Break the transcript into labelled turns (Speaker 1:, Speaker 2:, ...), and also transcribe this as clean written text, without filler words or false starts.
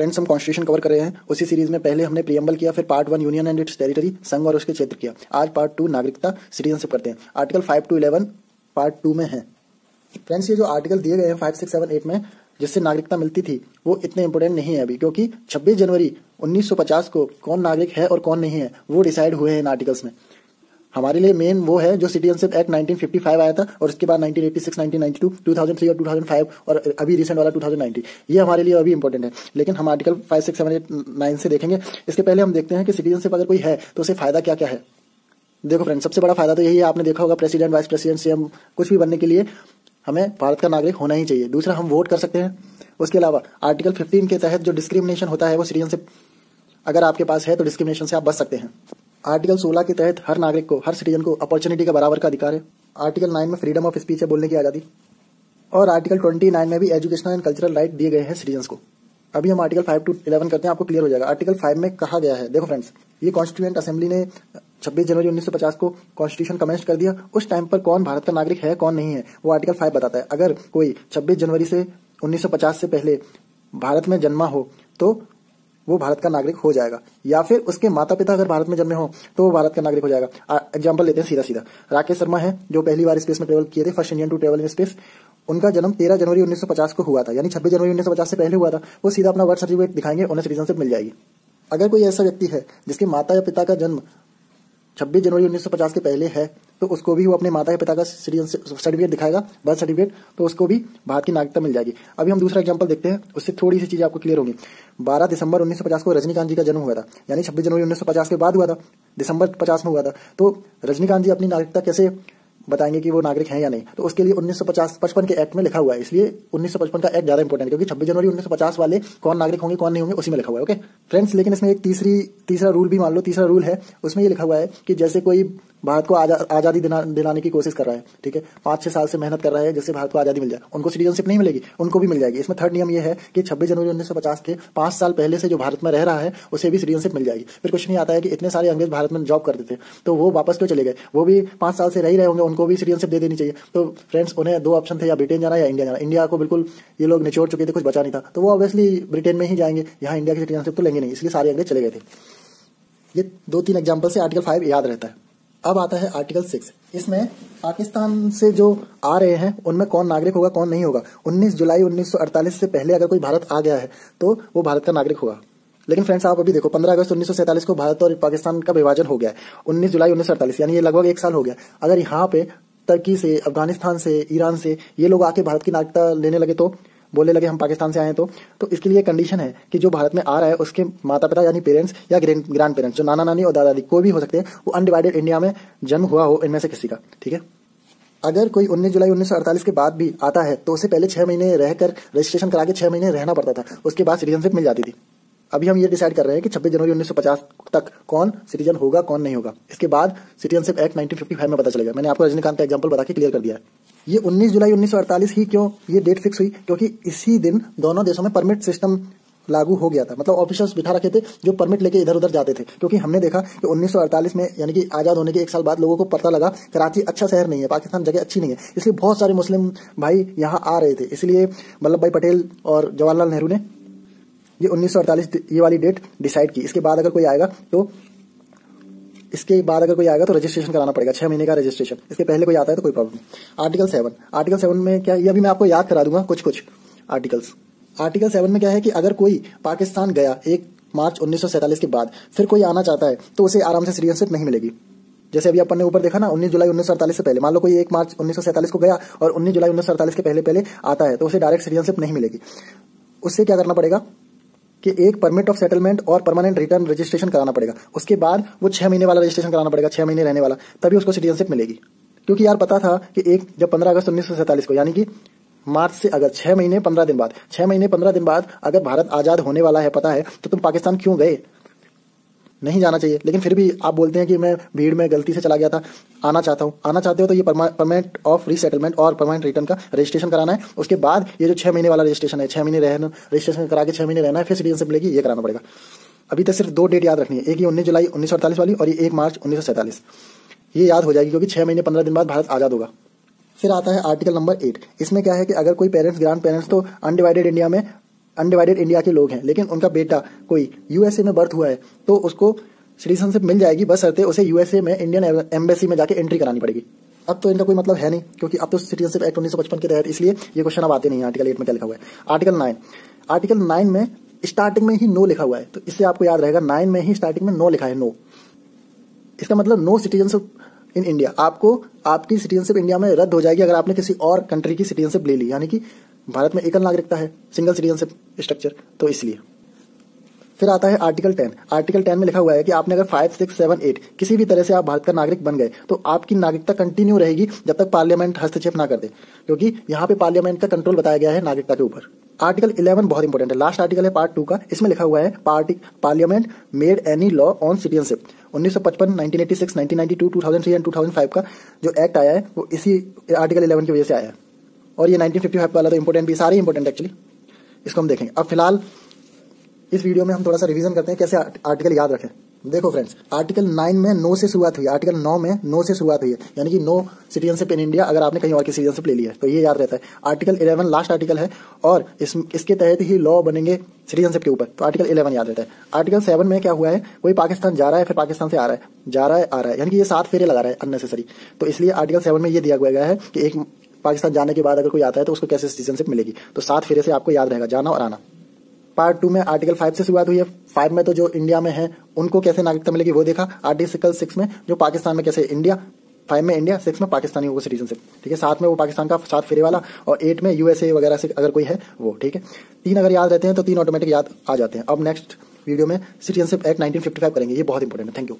Speaker 1: Friends, हम constitution cover कर रहे हैं। उसी सीरीज में पहले हमने प्रीएम्बल किया, फिर part 1 union and it's territory, संघ और उसके क्षेत्र किया। आज पार्ट 2 नागरिकता सिटीजनशिप करते हैं। आर्टिकल 5 to 11 पार्ट 2 में है। फ्रेंड्स, ये जो आर्टिकल दिए गए हैं 5, 6, 7, 8 में जिससे नागरिकता मिलती थी वो इतने इंपॉर्टेंट नहीं है अभी, क्योंकि 26 जनवरी 1950 को कौन नागरिक है और कौन नहीं है वो डिसाइड हुए हैं इन आर्टिकल्स में। हमारे लिए मेन वो है जो सिटीजनशिप एक्ट 1955 आया था और उसके बाद 1986, 1992, 2003 और 2005 और अभी रिसेंट वाला 2019, ये हमारे लिए अभी इंपॉर्टेंट है। लेकिन हम आर्टिकल 5, 6, 7, 8, 9 से देखेंगे। इसके पहले हम देखते हैं कि सिटीजनशिप अगर कोई है तो उसे फायदा क्या क्या है। देखो फ्रेंड्स, सबसे बड़ा फायदा तो यही है, आपने देखा होगा प्रेसिडेंट, वाइस प्रेसिडेंट, सीएम कुछ भी बनने के लिए हमें भारत का नागरिक होना ही चाहिए। दूसरा, हम वोट कर सकते हैं। उसके अलावा आर्टिकल 15 के तहत जो डिस्क्रिमिनेशन होता है वो सिटीजनशिप अगर आपके पास है तो डिस्क्रिमिनेशन से आप बच सकते हैं। आर्टिकल 16 के तहत हर नागरिक को, हर सिटीजन को अपॉर्चुनिटी का बराबर का अधिकार है। आर्टिकल 9 में फ्रीडम ऑफ स्पीच है, बोलने की आज़ादी। और आर्टिकल 29 में भी एजुकेशनल एंड कल्चरल राइट दिए गए हैं सिटीजन्स को। अभी हम आर्टिकल 5 to 11 करते हैं, आपको क्लियर हो जाएगा। आर्टिकल 5 में कहा गया है, देखो फ्रेंड्स, ये कॉन्स्टिट्यूएंट असेंबली ने 26 जनवरी 1950 को कॉन्स्टिट्यूशन कमेंट कर दिया। उस टाइम पर कौन भारत का नागरिक है कौन नहीं है वो आर्टिकल 5 बताता है। अगर कोई 26 जनवरी से 1950 से पहले भारत में जन्मा हो तो वो भारत का नागरिक हो जाएगा, या फिर उसके माता पिता अगर भारत में जन्मे हो तो वो भारत का नागरिक हो जाएगा। एग्जांपल लेते हैं सीधा सीधा, राकेश शर्मा है जो पहली बार स्पेस में ट्रेवल किए थे, first Indian to travel in space. उनका जन्म 13 जनवरी 1950 को हुआ था, यानी 26 जनवरी 1950 से पहले हुआ था। वो सीधा अपना बर्थ सर्टिफिकेट दिखाएंगे, उन्हें सिटीजनशिप मिल जाएगी। अगर कोई ऐसा व्यक्ति है जिसके माता या पिता का जन्म 26 जनवरी 1950 के पहले है तो उसको भी वो अपने माता या पिता का सिटीजनशिप सर्टिफिकेट दिखाएगा, बर्थ सर्टिफिकेट, तो उसको भी भारत की नागरिकता मिल जाएगी। अभी हम दूसरा एग्जांपल देखते हैं, उससे थोड़ी सी चीजें आपको क्लियर होंगी। 12 दिसंबर 1950 को रजनीकांत जी का जन्म हुआ था, यानी 26 जनवरी 1950 के बाद हुआ था, दिसंबर 50 में हुआ था। तो रजनीकांत जी अपनी नागरिकता कैसे बताएंगे कि वो नागरिक हैं या नहीं, तो उसके लिए 1955 के एक्ट में लिखा हुआ है। इसलिए 1955 का एक्ट ज्यादा इंपॉर्टेंट है, क्योंकि 26 जनवरी 1950 वाले कौन नागरिक होंगे कौन नहीं होंगे उसी में लिखा हुआ है। ओके फ्रेंड्स, लेकिन इसमें एक तीसरा रूल भी मान लो, तीसरा रूल है, उसमें ये लिखा हुआ है कि जैसे कोई भारत को आजादी दिलाने की कोशिश कर रहा है, ठीक है, 5-6 साल से मेहनत कर रहा है जिससे भारत को आजादी मिल जाए, उनको सिटीजनशिप नहीं मिलेगी, उनको भी मिल जाएगी। इसमें थर्ड नियम ये है कि 26 जनवरी 1950 के 5 साल पहले से जो भारत में रह रहा है उसे भी सिटीजनशिप मिल जाएगी। फिर कुछ नहीं आता है कि इतने सारे अंग्रेज भारत में जॉब करते थे तो वो वापस क्यों चले गए, वो भी 5 साल से रह ही रहे होंगे, उनको भी सिटीजनशिप दे देनी चाहिए। तो फ्रेंड्स, उन्हें 2 ऑप्शन थे, या ब्रिटेन जाना या इंडिया जाना। इंडिया को बिल्कुल ये लोग निचोड़ चुके थे, कुछ बचा नहीं था, तो वो ऑब्वियसली ब्रिटेन में ही जाएंगे, यहाँ इंडिया की सिटीजनशिप तो लेंगे नहीं, इसलिए सारे अंग्रेज चले गए थे। ये 2-3 एग्जाम्पल से आर्टिकल 5 याद रहता है। अब आता है आर्टिकल 6। इसमें पाकिस्तान से जो आ रहे हैं उनमें कौन नागरिक होगा कौन नहीं होगा। 19 जुलाई 1948 से पहले अगर कोई भारत आ गया है तो वो भारत का नागरिक होगा। लेकिन फ्रेंड्स, आप अभी देखो, 15 अगस्त 1947 को भारत और पाकिस्तान का विभाजन हो गया है। 19 जुलाई 1948, यानी ये लगभग 1 साल हो गया। अगर यहाँ पे तुर्की से, अफगानिस्तान से, ईरान से ये लोग आके भारत की नागरिकता लेने लगे, तो बोलने लगे हम पाकिस्तान से आए, तो इसके लिए कंडीशन है कि जो भारत में आ रहा है उसके माता पिता यानी पेरेंट्स या ग्रैंड पेरेंट्स, जो नाना नानी और दादा दादी कोई भी हो सकते हैं, वो अनडिवाइडेड इंडिया में जन्म हुआ हो इनमें से किसी का, ठीक है। अगर कोई 19 जुलाई 1948 के बाद भी आता है तो उसे पहले 6 महीने रहकर रजिस्ट्रेशन करा के 6 महीने रहना पड़ता था, उसके बाद सिटीजनशिप मिल जाती थी। अभी हम ये डिसाइड कर रहे हैं कि 26 जनवरी 1950 तक कौन सिटीजन होगा कौन नहीं होगा। इसके बाद सिटीजनशिप एक्ट 1955 में पता चलेगा। मैंने आपको रजनीकांत का एग्जांपल बता के क्लियर कर दिया है। ये 19 जुलाई 1948 ही क्यों ये डेट फिक्स हुई, क्योंकि इसी दिन दोनों देशों में परमिट सिस्टम लागू हो गया था। मतलब ऑफिसर्स बिठा रखे थे जो परमिट लेके इधर उधर जाते थे, क्योंकि हमने देखा कि 1948 में, यानी कि आजाद होने के 1 साल बाद, लोगों को पता लगा कराची अच्छा शहर नहीं है, पाकिस्तान जगह अच्छी नहीं है, इसलिए बहुत सारे मुस्लिम भाई यहाँ आ रहे थे। इसलिए वल्लभ भाई पटेल और जवाहरलाल नेहरू ने ये 1948 ये वाली डेट डिसाइड की। इसके बाद अगर कोई आएगा तो रजिस्ट्रेशन कराना पड़ेगा, 6 महीने का रजिस्ट्रेशन। इसके पहले कोई आता है तो कोई प्रॉब्लम नहीं। आर्टिकल 7 में क्या, ये अभी मैं आपको याद करा दूंगा कुछ आर्टिकल्स। आर्टिकल 7 में क्या है कि अगर कोई पाकिस्तान गया 1 मार्च 1947 के बाद, फिर कोई आना चाहता है तो उसे आराम से सिटीजनशिप नहीं मिलेगी। जैसे अभी अपन ने ऊपर देखा ना, 19 जुलाई 1948 से पहले, मान लो कोई 1 मार्च 1947 को गया और 19 जुलाई 1948 के पहले आता है तो उसे डायरेक्ट सिटीजनशिप नहीं मिलेगी। उससे क्या करना पड़ेगा कि एक परमिट ऑफ सेटलमेंट और परमानेंट रिटर्न रजिस्ट्रेशन कराना पड़ेगा। उसके बाद वो 6 महीने वाला रजिस्ट्रेशन कराना पड़ेगा, 6 महीने रहने वाला, तभी उसको सिटीजनशिप मिलेगी। क्योंकि यार पता था कि जब 15 अगस्त 1947 को, यानी कि मार्च से अगर 6 महीने 15 दिन बाद अगर भारत आजाद होने वाला है, पता है, तो तुम पाकिस्तान क्यों गए? नहीं जाना चाहिए। लेकिन फिर भी आप बोलते हैं कि मैं भीड़ में गलती से चला गया था, आना चाहते हो तो ये परमानेंट ऑफ रीसेटलमेंट और परमानेंट रिटर्न का रजिस्ट्रेशन कराना है। उसके बाद ये जो 6 महीने वाला रजिस्ट्रेशन है, 6 महीने रहना, रजिस्ट्रेशन करा के 6 महीने रहना है, फिर सिटीजनशिप मिलेगी, ये कराना पड़ेगा। अभी तक सिर्फ 2 डेट याद रखनी है, एक ये 19 जुलाई 1948 वाली और ये 1 मार्च 1947। ये याद हो जाएगी, क्योंकि 6 महीने 15 दिन बाद भारत आजाद होगा। फिर आता है आर्टिकल नंबर 8। इसमें क्या है कि अगर कोई पेरेंट्स, ग्रैंड पेरेंट्स तो अनडिवाइडेड इंडिया में अनडिवाइडेड इंडिया के लोग हैं लेकिन उनका बेटा कोई यूएसए में बर्थ हुआ है तो उसको सिटीजनशिप मिल जाएगी, बशर्ते उसे यूएसए में इंडियन एम्बेसी में जाके एंट्री करानी पड़ेगी। अब तो इनका कोई मतलब है नहीं क्योंकि अब तो सिटीजनशिप एक्ट 1955 के तहत, इसलिए ये क्वेश्चन अब आते नहीं है। आर्टिकल 8 में क्या लिखा हुआ है? आर्टिकल 9 में स्टार्टिंग में ही नो लिखा हुआ है, तो इससे आपको याद रहेगा 9 में ही स्टार्टिंग में नो लिखा है, नो। इसका मतलब नो सिटीजनशिप इन इंडिया, आपको आपकी सिटीजनशिप इंडिया में रद्द हो जाएगी अगर आपने किसी और कंट्री की सिटीजनशिप ले ली, यानी कि भारत में एकल नागरिकता है, सिंगल सिटीजनशिप स्ट्रक्चर, तो इसलिए। फिर आता है आर्टिकल 10। आर्टिकल 10 में लिखा हुआ है कि आपने अगर 5, 6, 7, 8 किसी भी तरह से आप भारत का नागरिक बन गए तो आपकी नागरिकता कंटिन्यू रहेगी जब तक पार्लियामेंट हस्तक्षेप ना कर दे, क्योंकि यहाँ पे पार्लियामेंट का कंट्रोल बताया गया है नागरिकता के ऊपर। आर्टिकल 11 बहुत इंपॉर्टेंट है, लास्ट आर्टिकल है पार्ट 2 का। इसमें लिखा हुआ है parliament made any law on citizenship. 1955, 1986, 1992, 2003 and 2005 का जो एक्ट आया है वो इसी आर्टिकल 11 की वजह से आया है। और ये 1955 वाला तो इंपॉर्टेंट भी, सारे इंपॉर्टेंट एक्चुअली, इसको हम देखेंगे। अब फिलहाल इस वीडियो में हम थोड़ा सा रिवीजन करते हैं कैसे आर्टिकल याद रखें। देखो फ्रेंड्स, आर्टिकल 9 में नो से शुरुआत हुई है, आर्टिकल 9 में नो से शुरुआत हुई है, यानी कि नो सिटीजनशिप इन इंडिया अगर आपने कहीं और की सिटीजनशिप ले लिया है तो ये याद रहता है। आर्टिकल 11 लास्ट आर्टिकल है और इसके तहत ही लॉ बनेंगे सिटीजनशिप के ऊपर, तो आर्टिकल 11 याद रहता है। आर्टिकल 7 में क्या हुआ है, कोई पाकिस्तान जा रहा है फिर पाकिस्तान से आ रहा है, जा रहा है आ रहा है, यानी कि ये 7 फेरे लगा रहा है अननेसेसरी, तो इसलिए आर्टिकल 7 में ये दिया गया है कि एक पाकिस्तान जाने के बाद अगर कोई आता है तो उसको कैसे सिटीजनशिप मिलेगी, तो 7 फेरे से आपको याद रहेगा, जाना और आना। पार्ट 2 में आर्टिकल 5 से शुरुआत हुई है। 5 में तो जो इंडिया में है उनको कैसे नागरिकता मिलेगी वो देखा। आर्टिकल 6 में जो पाकिस्तान में कैसे इंडिया, 5 में इंडिया, 6 में पाकिस्तानियों को सिटीजनशिप, ठीक है। 7 में वो पाकिस्तान का 7 फेरे वाला और 8 में यूएसए वगैरह से अगर कोई है वो, ठीक है। 3 अगर याद रहते हैं तो 3 ऑटोमेटिक याद आ जाते हैं। अब नेक्स्ट वीडियो में सिटीजनशिप एक्ट 1955 करेंगे, ये बहुत इंपॉर्टेंट है। Thank you.